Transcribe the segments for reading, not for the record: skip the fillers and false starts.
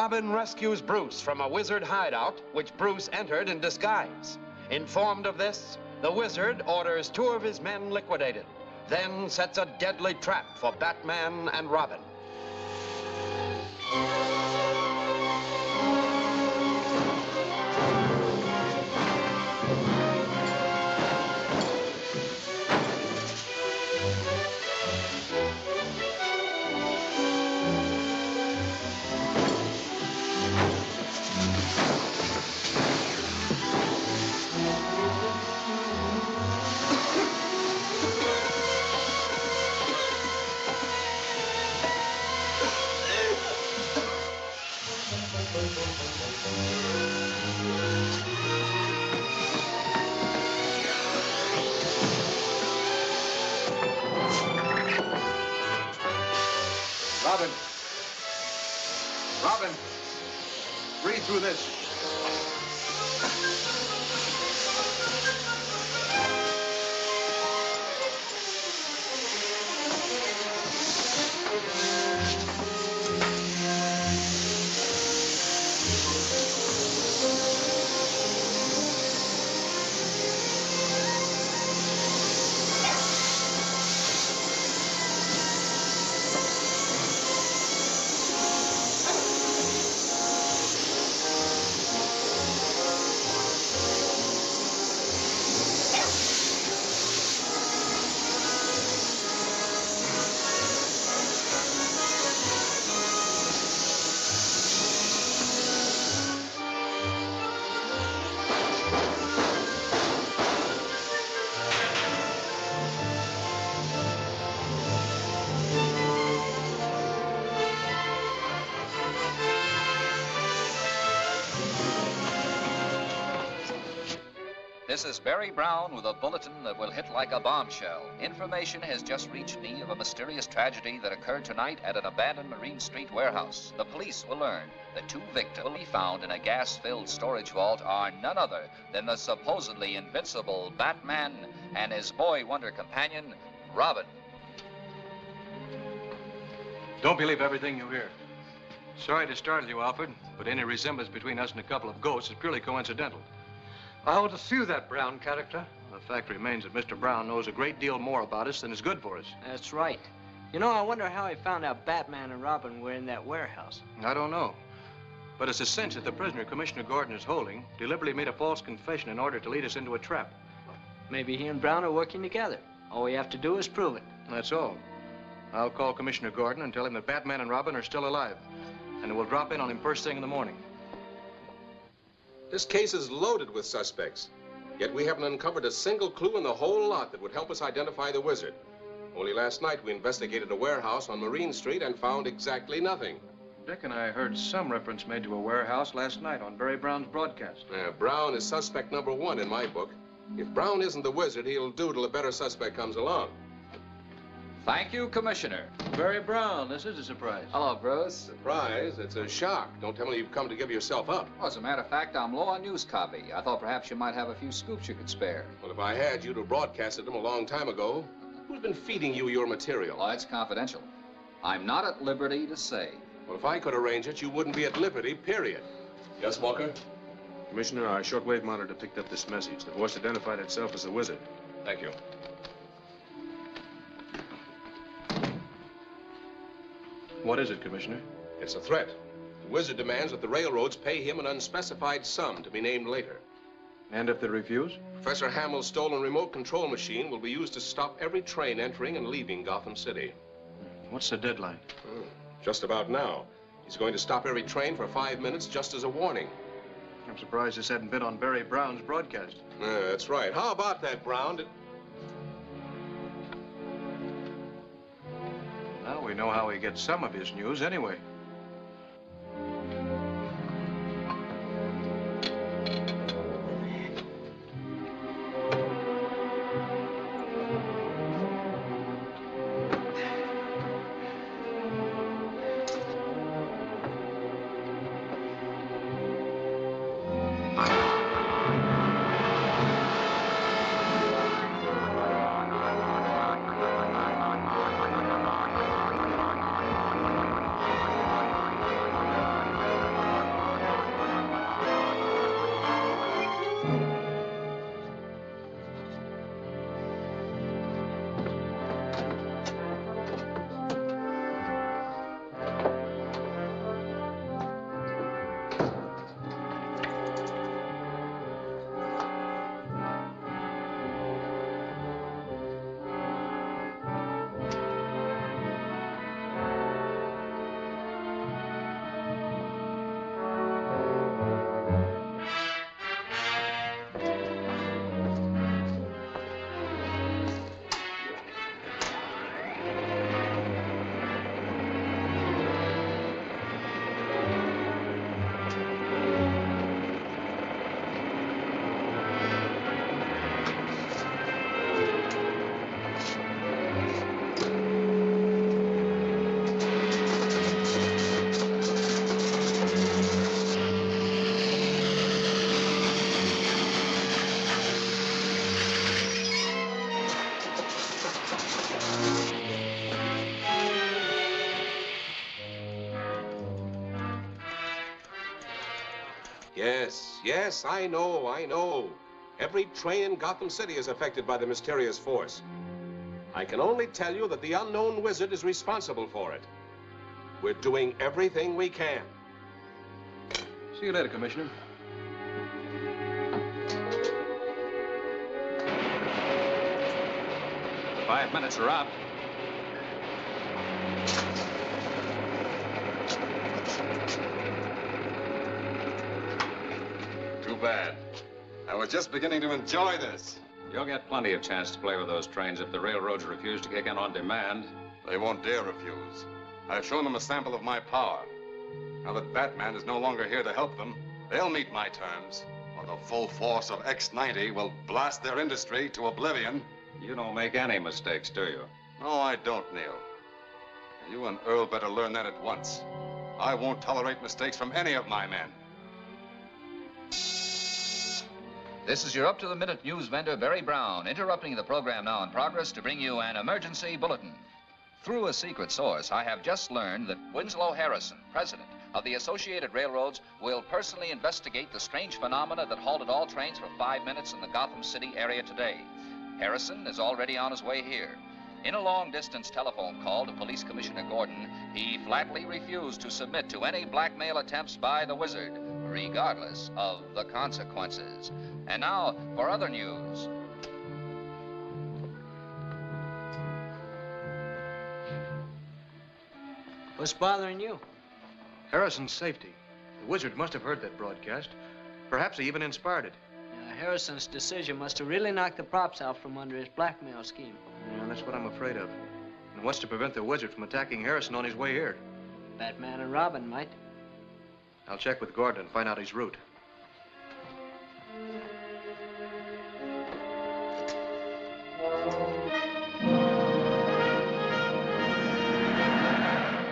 Robin rescues Bruce from a wizard hideout, which Bruce entered in disguise. Informed of this, the wizard orders 2 of his men liquidated, then sets a deadly trap for Batman and Robin. Robin. Robin. Breathe through this. This is Barry Brown with a bulletin that will hit like a bombshell. Information has just reached me of a mysterious tragedy that occurred tonight at an abandoned Marine Street warehouse. The police will learn that 2 victims will be found in a gas-filled storage vault are none other than the supposedly invincible Batman and his boy wonder companion, Robin. Don't believe everything you hear. Sorry to startle you, Alfred, but any resemblance between us and a couple of ghosts is purely coincidental. I ought to sue that Brown character. The fact remains that Mr. Brown knows a great deal more about us than is good for us. That's right. You know, I wonder how he found out Batman and Robin were in that warehouse. I don't know. But it's a cinch that the prisoner Commissioner Gordon is holding deliberately made a false confession in order to lead us into a trap. Maybe he and Brown are working together. All we have to do is prove it. That's all. I'll call Commissioner Gordon and tell him that Batman and Robin are still alive. And we'll drop in on him first thing in the morning. This case is loaded with suspects. Yet we haven't uncovered a single clue in the whole lot that would help us identify the wizard. Only last night we investigated a warehouse on Marine Street and found exactly nothing. Dick and I heard some reference made to a warehouse last night on Barry Brown's broadcast. Brown is suspect number 1 in my book. If Brown isn't the wizard, he'll do till a better suspect comes along. Thank you, Commissioner. Barry Brown, this is a surprise. Hello, Bruce. Surprise? It's a shock. Don't tell me you've come to give yourself up. Well, as a matter of fact, I'm low on news copy. I thought perhaps you might have a few scoops you could spare. Well, if I had, you'd have broadcasted them a long time ago. Who's been feeding you your material? Well, it's confidential. I'm not at liberty to say. Well, if I could arrange it, you wouldn't be at liberty, period. Yes, Walker? Commissioner, our shortwave monitor picked up this message. The voice identified itself as the wizard. Thank you. What is it, Commissioner? It's a threat. The wizard demands that the railroads pay him an unspecified sum to be named later. And if they refuse? Professor Hamill's stolen remote control machine will be used to stop every train entering and leaving Gotham City. What's the deadline? Just about now. He's going to stop every train for 5 minutes just as a warning. I'm surprised this hadn't been on Barry Brown's broadcast. That's right. How about that, Brown? Now we know how he gets some of his news anyway. Yes, I know. Every train in Gotham City is affected by the mysterious force. I can only tell you that the unknown wizard is responsible for it. We're doing everything we can. See you later, Commissioner. "5 minutes are up." Too bad. I was just beginning to enjoy this. You'll get plenty of chance to play with those trains if the railroads refuse to kick in on demand. They won't dare refuse. I've shown them a sample of my power. Now that Batman is no longer here to help them, they'll meet my terms, or the full force of X-90 will blast their industry to oblivion. You don't make any mistakes, do you? No, I don't, Neil. And you and Earl better learn that at once. I won't tolerate mistakes from any of my men. This is your up-to-the-minute news vendor, Barry Brown, interrupting the program now in progress to bring you an emergency bulletin. Through a secret source, I have just learned that Winslow Harrison, president of the Associated Railroads, will personally investigate the strange phenomena that halted all trains for 5 minutes in the Gotham City area today. Harrison is already on his way here. In a long-distance telephone call to Police Commissioner Gordon, he flatly refused to submit to any blackmail attempts by the wizard, regardless of the consequences. And now for other news. What's bothering you? Harrison's safety. The wizard must have heard that broadcast. Perhaps he even inspired it. Yeah, Harrison's decision must have really knocked the props out from under his blackmail scheme. Yeah, that's what I'm afraid of. And what's to prevent the wizard from attacking Harrison on his way here? Batman and Robin might. I'll check with Gordon and find out his route.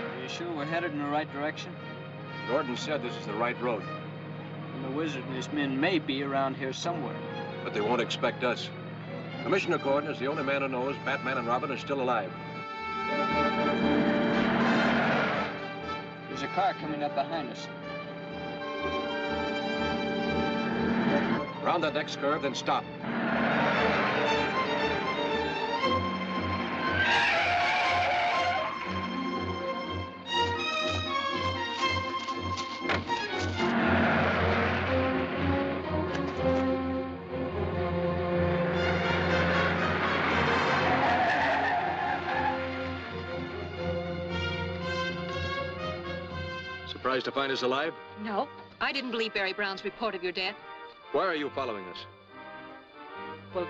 Are you sure we're headed in the right direction? Gordon said this is the right road, And the wizard and his men may be around here somewhere. but they won't expect us. Commissioner Gordon is the only man who knows Batman and Robin are still alive. There's a car coming up behind us. Round that next curve, then stop. Surprised to find us alive? No, I didn't believe Barry Brown's report of your death. Why are you following us? Well,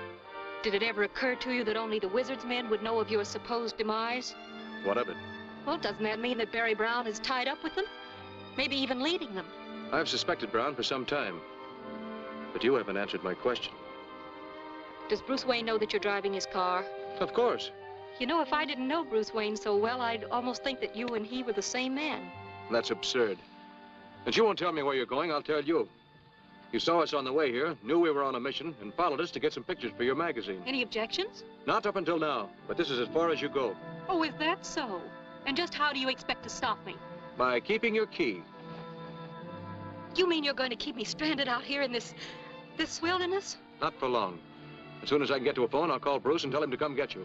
did it ever occur to you that only the wizard's men would know of your supposed demise? What of it? Well, doesn't that mean that Barry Brown is tied up with them? Maybe even leading them? I've suspected Brown for some time, but you haven't answered my question. Does Bruce Wayne know that you're driving his car? Of course. You know, if I didn't know Bruce Wayne so well, I'd almost think that you and he were the same man. That's absurd. And you won't tell me where you're going, I'll tell you. You saw us on the way here, knew we were on a mission, and followed us to get some pictures for your magazine. Any objections? Not up until now, but this is as far as you go. Oh, is that so? And just how do you expect to stop me? By keeping your key. You mean you're going to keep me stranded out here in this wilderness? Not for long. As soon as I can get to a phone, I'll call Bruce and tell him to come get you.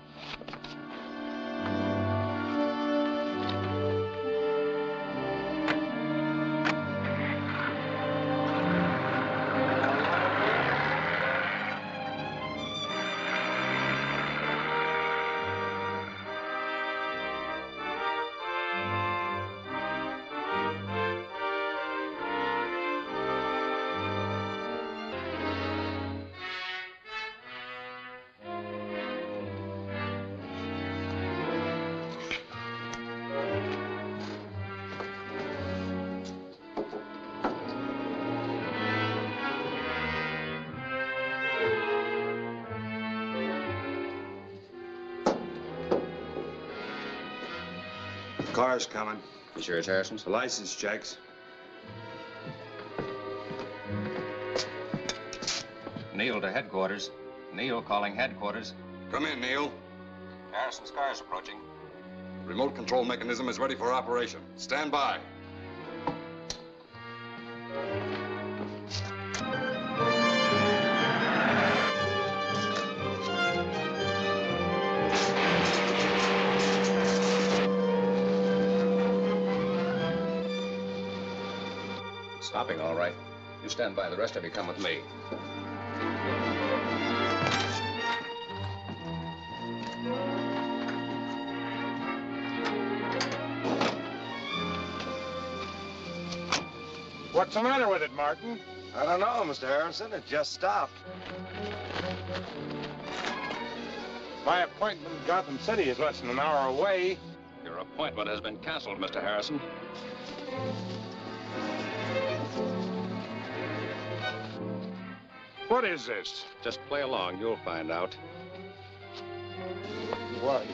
Car's coming. You sure it's Harrison's? The license checks. Neil to headquarters. Neil calling headquarters. Come in, Neil. Harrison's car's approaching. Remote control mechanism is ready for operation. Stand by. Stopping, all right. You stand by. The rest of you come with me. What's the matter with it, Martin? I don't know, Mr. Harrison. It just stopped. My appointment in Gotham City is less than an hour away. Your appointment has been canceled, Mr. Harrison. What is this? Just play along. You'll find out. What?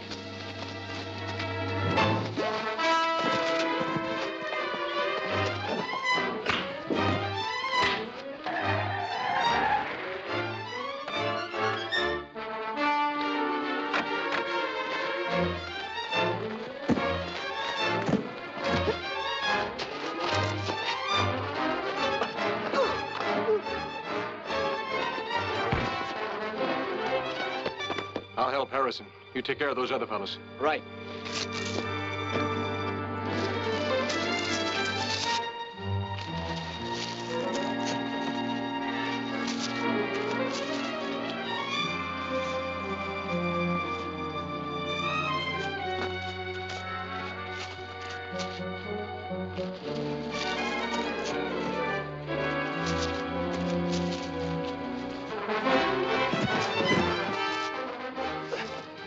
I'll help Harrison. You take care of those other fellas. Right.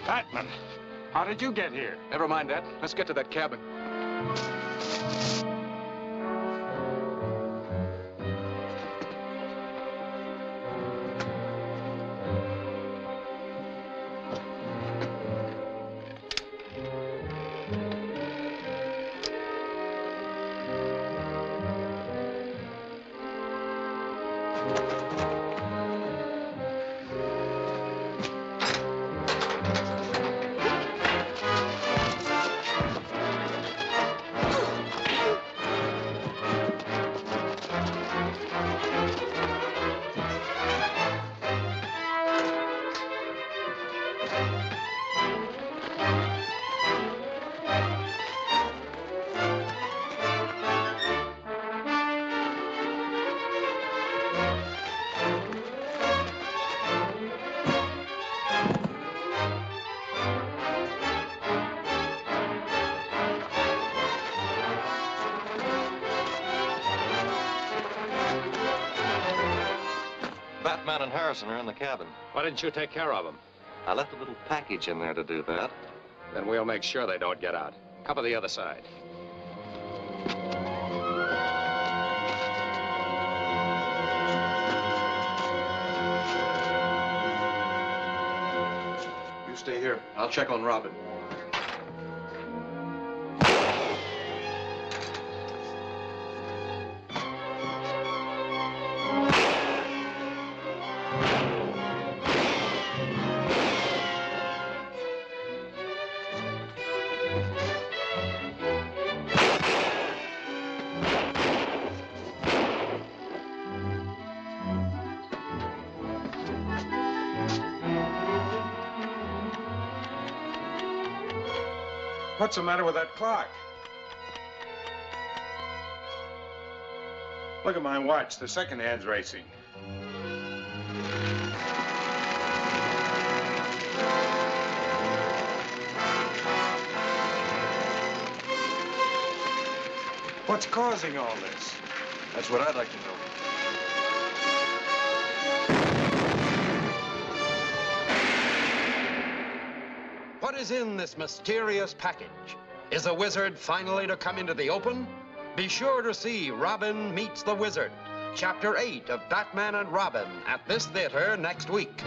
Batman, how did you get here? Never mind that. Let's get to that cabin. Batman and Harrison are in the cabin. Why didn't you take care of them? I left a little package in there to do that. Then we'll make sure they don't get out. Cover the other side. You stay here. I'll check on Robin. What's the matter with that clock? Look at my watch. The second hand's racing. What's causing all this? That's what I'd like to know. What is in this mysterious package? Is the wizard finally to come into the open? Be sure to see Robin Meets the Wizard, Chapter 8 of Batman and Robin at this theater next week.